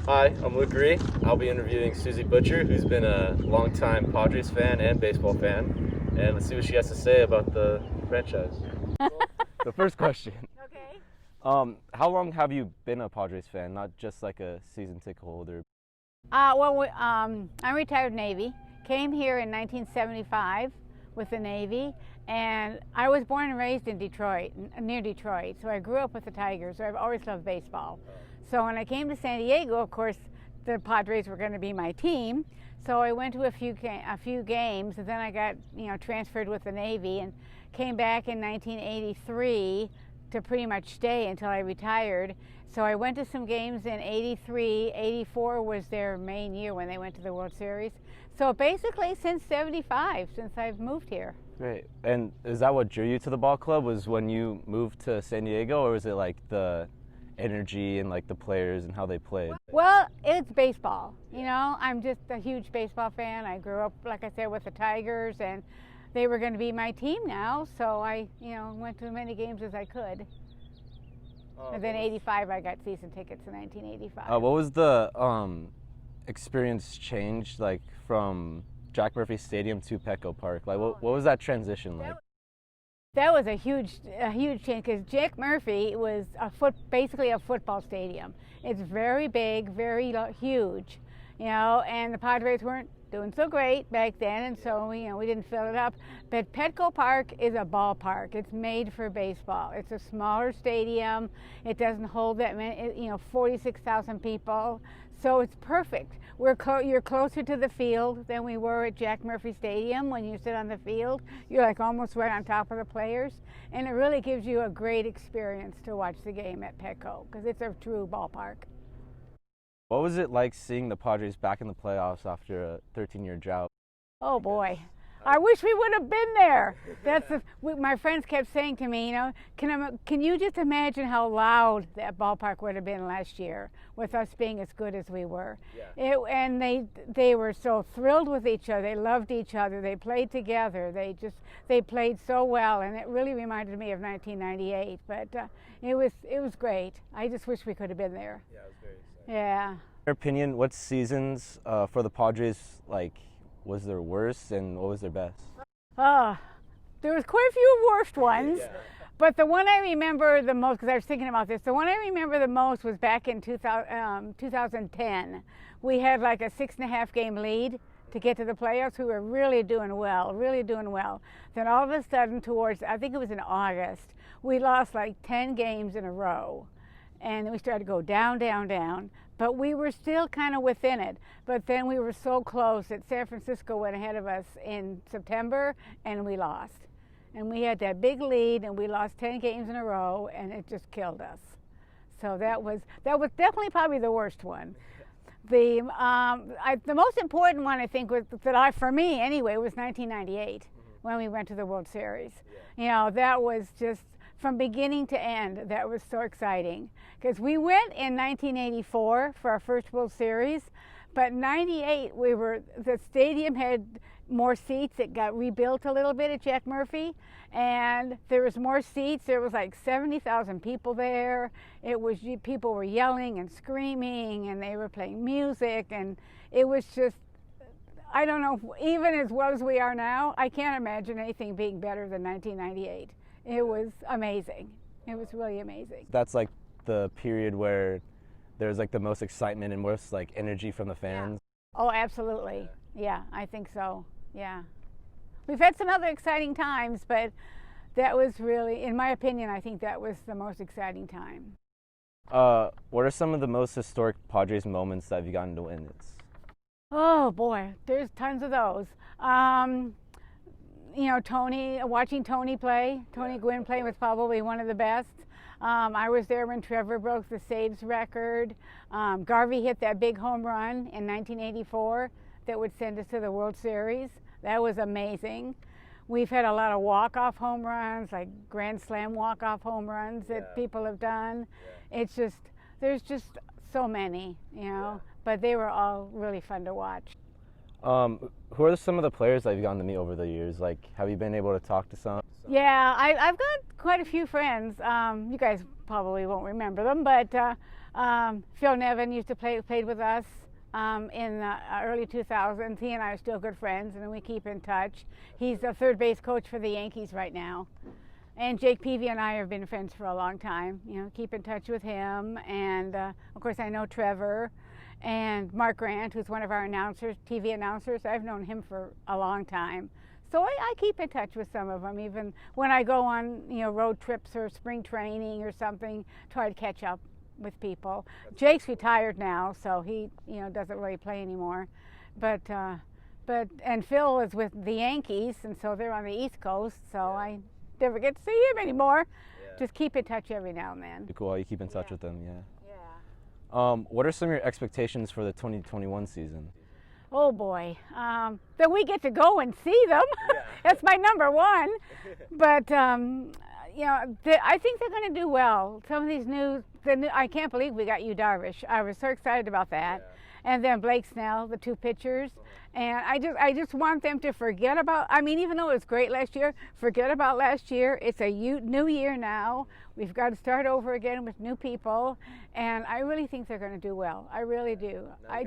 Hi, I'm Luke Ree. I'll be interviewing Susie Butcher, who's been a longtime Padres fan and baseball fan. And let's see what she has to say about the franchise. The first question. Okay. How long have you been a Padres fan, not just like a season ticket holder? I'm retired Navy. Came here in 1975 with the Navy, and I was born and raised in Detroit, near Detroit. So I grew up with the Tigers. So I've always loved baseball. So when I came to San Diego, of course, the Padres were going to be my team. So I went to a few games, and then I got transferred with the Navy and came back in 1983 to pretty much stay until I retired. So I went to some games in 83, 84 was their main year when they went to the World Series. So basically since 75, since I've moved here. Great. And is that what drew you to the ball club, was when you moved to San Diego, or was it like the energy and like the players and how they played? Well, it's baseball. I'm just a huge baseball fan. I grew up, like I said, with the Tigers, and they were going to be my team now, so I, went to as many games as I could. And then 85, I got season tickets in 1985. What was the experience change like from Jack Murphy Stadium to Petco Park? Like, what was that transition like? That was a huge change, because Jack Murphy was basically a football stadium. It's very big, very huge, and the Padres weren't doing so great back then, and so we didn't fill it up. But Petco Park is a ballpark. It's made for baseball. It's a smaller stadium. It doesn't hold that many, 46,000 people. So it's perfect. You're closer to the field than we were at Jack Murphy Stadium. When you sit on the field, you're like almost right on top of the players, and it really gives you a great experience to watch the game at Petco, because it's a true ballpark. What was it like seeing the Padres back in the playoffs after a 13-year drought? Oh boy, I wish we would have been there. My friends kept saying to me, can you just imagine how loud that ballpark would have been last year with us being as good as we were? Yeah. And they were so thrilled with each other. They loved each other. They played together. They played so well, and it really reminded me of 1998. But it was great. I just wish we could have been there. Yeah, it was very exciting. Yeah. In your opinion, what seasons for the Padres was their worst, and what was their best? There was quite a few worst ones, yeah. But the one I remember the most, because I was thinking about this, the one I remember the most was back in 2010. We had like a 6.5 game lead to get to the playoffs. We were really doing well, really doing well. Then all of a sudden I think it was in August, we lost like 10 games in a row. And we started to go down, down, down. But we were still kind of within it. But then we were so close that San Francisco went ahead of us in September, and we lost. And we had that big lead, and we lost 10 games in a row, and it just killed us. So that was definitely probably the worst one. The most important one, I think, for me anyway, was 1998, when we went to the World Series. Yeah. That was just, from beginning to end, that was so exciting. Because we went in 1984 for our first World Series, but 98 the stadium had more seats. It got rebuilt a little bit at Jack Murphy, and there was more seats. There was like 70,000 people there. People were yelling and screaming, and they were playing music, and it was just, I don't know, even as well as we are now, I can't imagine anything being better than 1998. It was amazing. It was really amazing. That's like the period where there's like the most excitement and most like energy from the fans. Yeah. Oh, absolutely. Yeah, I think so. Yeah. We've had some other exciting times, but that was really, in my opinion, I think that was the most exciting time. What are some of the most historic Padres moments that you've gotten to witness? Oh boy, there's tons of those. Watching Tony play, Tony Gwynn play was probably one of the best. I was there when Trevor broke the saves record. Garvey hit that big home run in 1984 that would send us to the World Series. That was amazing. We've had a lot of walk-off home runs, like Grand Slam walk-off home runs that people have done. Yeah. It's just, there's just so many, but they were all really fun to watch. Who are some of the players that you've gotten to meet over the years? Like, have you been able to talk to some? Yeah, I've got quite a few friends. You guys probably won't remember them, but Phil Nevin used to played with us in the early 2000s. He and I are still good friends, and we keep in touch. He's the third base coach for the Yankees right now. And Jake Peavy and I have been friends for a long time. You know, keep in touch with him. And of course, I know Trevor and Mark Grant, who's one of our announcers, TV announcers. I've known him for a long time. So I keep in touch with some of them, even when I go on, you know, road trips or spring training or something, try to catch up with people. Jake's retired now, so he, you know, doesn't really play anymore. But and Phil is with the Yankees, and so they're on the East Coast, so I never get to see him anymore. Just keep in touch every now and then. Cool how you keep in touch with them, What are some of your expectations for the 2021 season? Oh boy, that we get to go and see them. That's my number one. But you know, I think they're going to do well. Some of these I can't believe we got Yu Darvish. I was so excited about that. And then Blake Snell, the two pitchers. And I just want them to forget about, I mean, even though it was great last year, forget about last year. It's a new year now. We've got to start over again with new people. And I really think they're going to do well. I really do. I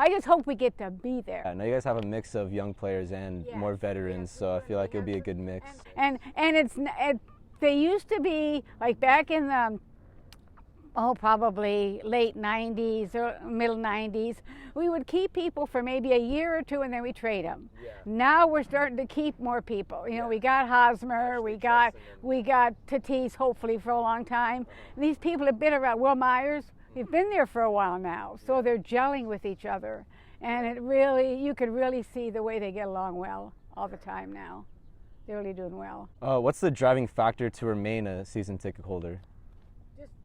just hope we get to be there. Now you guys have a mix of young players and more veterans, so I feel like it'll be a good mix. And they used to be, like back in the probably late 90s or middle 90s, we would keep people for maybe a year or two and then we trade them. Now we're starting to keep more people. You know, we got Hosmer, we got Tatis hopefully for a long time. And these people have been around. Will Myers, we've been there for a while now, so they're gelling with each other. And you could really see the way they get along well all the time now. They're really doing well. What's the driving factor to remain a season ticket holder?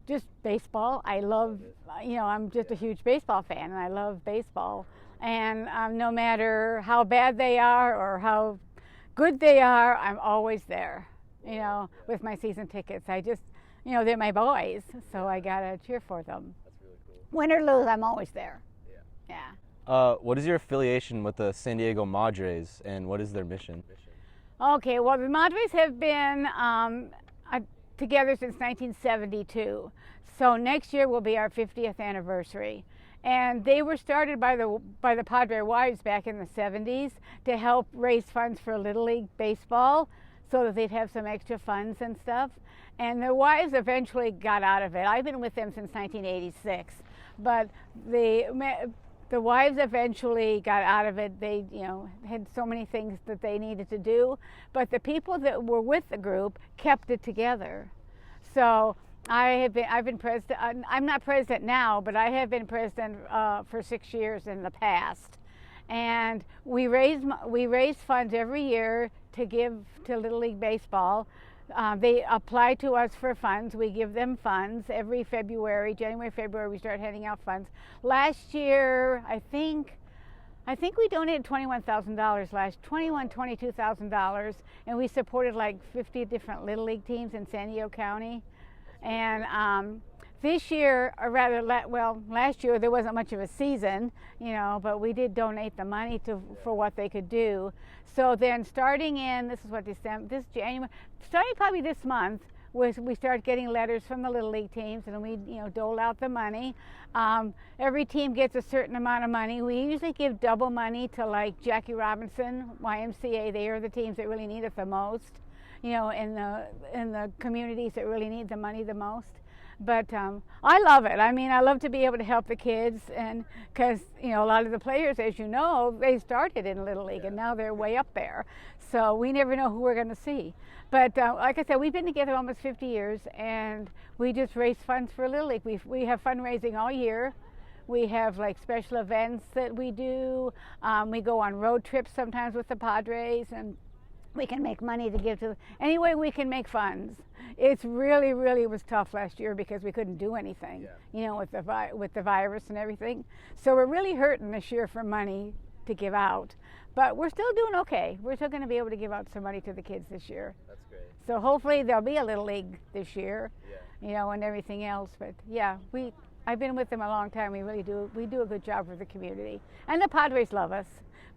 Just baseball. I love, you know, I'm just a huge baseball fan, and I love baseball. And no matter how bad they are or how good they are, I'm always there, you know, with my season tickets. I just, you know, they're my boys, so I gotta cheer for them. That's really cool. Win or lose, I'm always there. What is your affiliation with the San Diego Padres, and what is their mission? Okay, well, the Padres have been together since 1972. So next year will be our 50th anniversary. And they were started by the Padre wives back in the 70s to help raise funds for Little League baseball so that they'd have some extra funds and stuff. And the wives eventually got out of it. I've been with them since 1986. But the wives eventually got out of it. They, you know, had so many things that they needed to do, but the people that were with the group kept it together. So I've been president. I'm not president now, but I have been president for 6 years in the past. And we raise funds every year to give to Little League Baseball. They apply to us for funds. We give them funds every February, January, February. We start handing out funds. Last year, I think we donated $21,000 $22,000, and we supported like 50 different Little League teams in San Diego County. And this year, or rather, last year there wasn't much of a season, you know, but we did donate the money for what they could do. So then, starting January, starting probably this month, we start getting letters from the Little League teams, and we, you know, dole out the money. Every team gets a certain amount of money. We usually give double money to like Jackie Robinson, YMCA. They are the teams that really need it the most, you know, in the communities that really need the money the most. But I love it. I mean, I love to be able to help the kids, and because, you know, a lot of the players, as you know, they started in Little League and now they're way up there. So we never know who we're going to see. But like I said, we've been together almost 50 years, and we just raise funds for Little League. We have fundraising all year. We have like special events that we do. We go on road trips sometimes with the Padres, and we can make money to give to any way we can make funds. It's really was tough last year because we couldn't do anything, you know, with the virus and everything. So we're really hurting this year for money to give out, but we're still doing okay. We're still going to be able to give out some money to the kids this year. That's great. So hopefully there'll be a Little League this year, you know, and everything else. But yeah, I've been with them a long time. We do a good job for the community, and the Padres love us.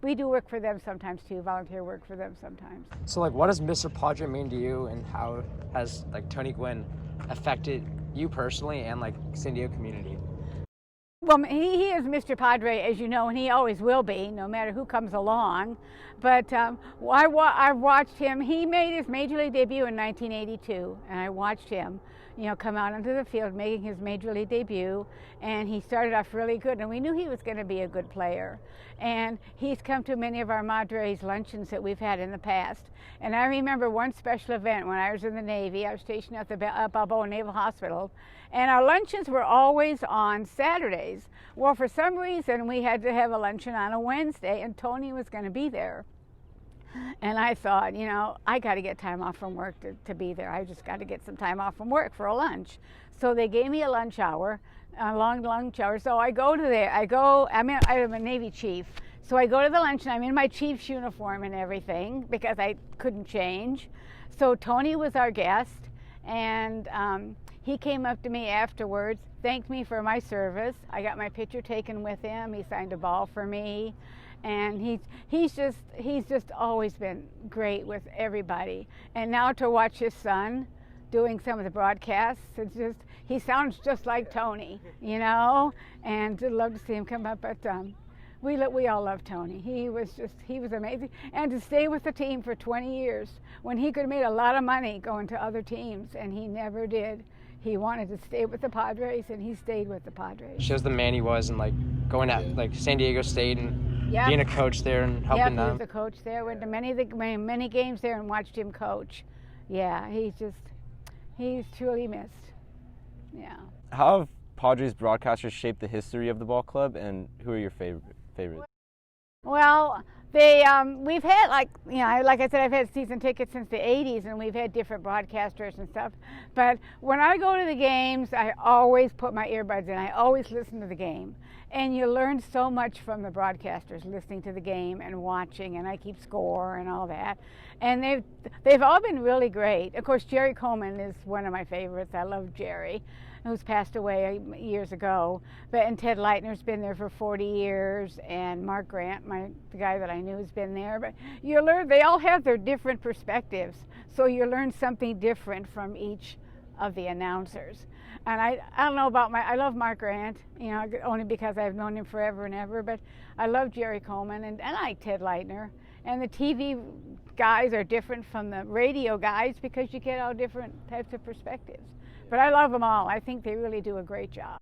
We do work for them sometimes too, volunteer work for them sometimes. So like, what does Mr. Padre mean to you, and how has like Tony Gwynn affected you personally and like San Diego community? Well, he is Mr. Padre, as you know, and he always will be, no matter who comes along. But I've watched him. He made his Major League debut in 1982, and I watched him, come out onto the field making his Major League debut, and he started off really good, and we knew he was going to be a good player. And he's come to many of our Madres luncheons that we've had in the past. And I remember one special event when I was in the Navy. I was stationed at the Balboa Naval Hospital, and our luncheons were always on Saturdays. Well, for some reason, we had to have a luncheon on a Wednesday, and Tony was going to be there. And I thought, I got to get time off from work to be there. I just got to get some time off from work for a lunch. So they gave me a lunch hour, a long lunch hour. So I go to there. I'm a Navy chief. So I go to the lunch, and I'm in my chief's uniform and everything because I couldn't change. So Tony was our guest, and he came up to me afterwards, thanked me for my service. I got my picture taken with him. He signed a ball for me. And he's just always been great with everybody. And now to watch his son doing some of the broadcasts, he sounds just like Tony, and I'd love to see him come up. But we all love Tony. He was amazing. And to stay with the team for 20 years when he could have made a lot of money going to other teams, and he never did. He wanted to stay with the Padres, and he stayed with the Padres. Shows the man he was, and going at San Diego State and being a coach there and helping them. He was a coach there. Went to many games there and watched him coach. Yeah, he's truly missed. Yeah. How have Padres broadcasters shaped the history of the ball club, and who are your favorites? Well, we've had like I said, I've had season tickets since the 80s, and we've had different broadcasters and stuff. But when I go to the games, I always put my earbuds in. I always listen to the game. And you learn so much from the broadcasters listening to the game and watching, and I keep score and all that. And they've all been really great. Of course, Jerry Coleman is one of my favorites. I love Jerry, who's passed away years ago. And Ted Leitner's been there for 40 years, and Mark Grant, the guy that I knew, has been there. But they all have their different perspectives, so you learn something different from each of the announcers. And I don't know I love Mark Grant, only because I've known him forever and ever, but I love Jerry Coleman, and I like Ted Leitner. And the TV guys are different from the radio guys because you get all different types of perspectives. But I love them all. I think they really do a great job.